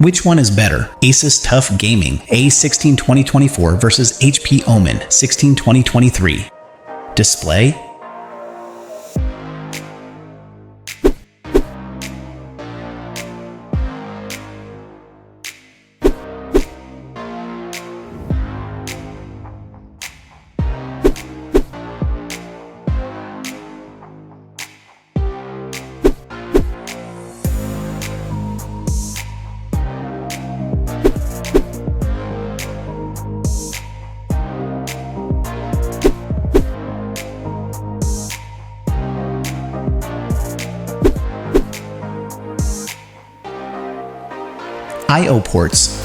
Which one is better? ASUS TUF Gaming A16 2024 versus HP Omen 16 2023. Display. I/O ports.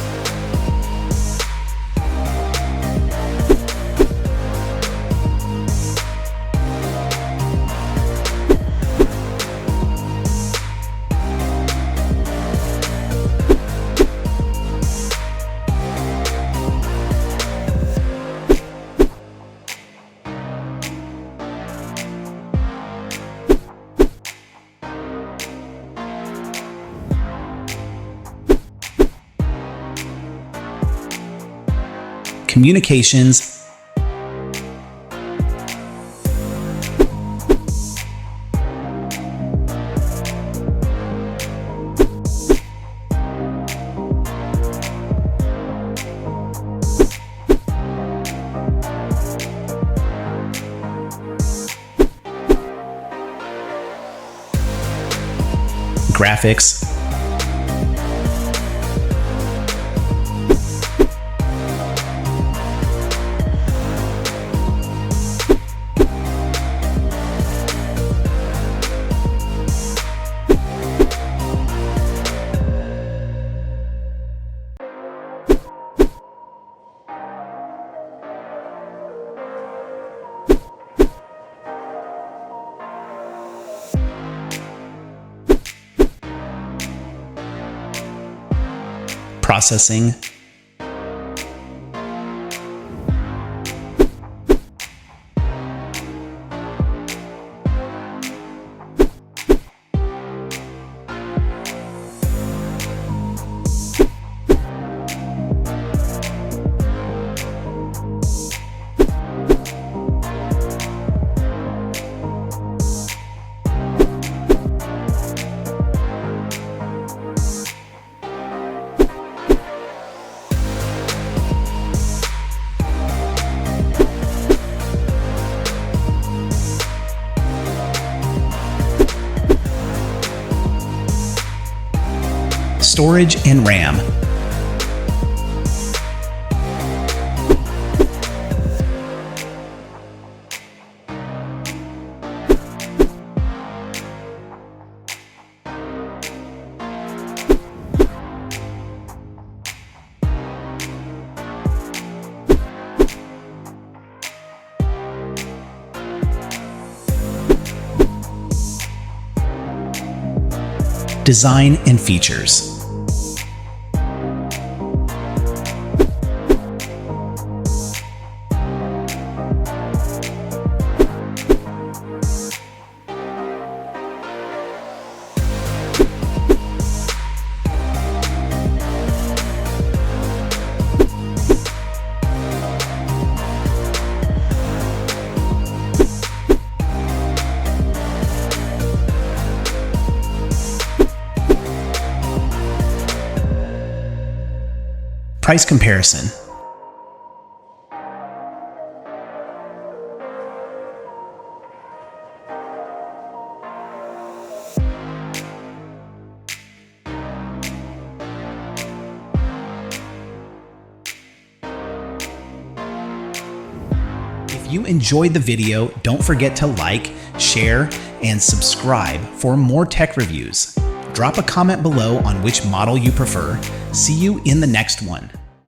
Communications. Graphics. Processing. Storage and RAM. Design and features. Price comparison. If you enjoyed the video, don't forget to like, share, and subscribe for more tech reviews. Drop a comment below on which model you prefer. See you in the next one.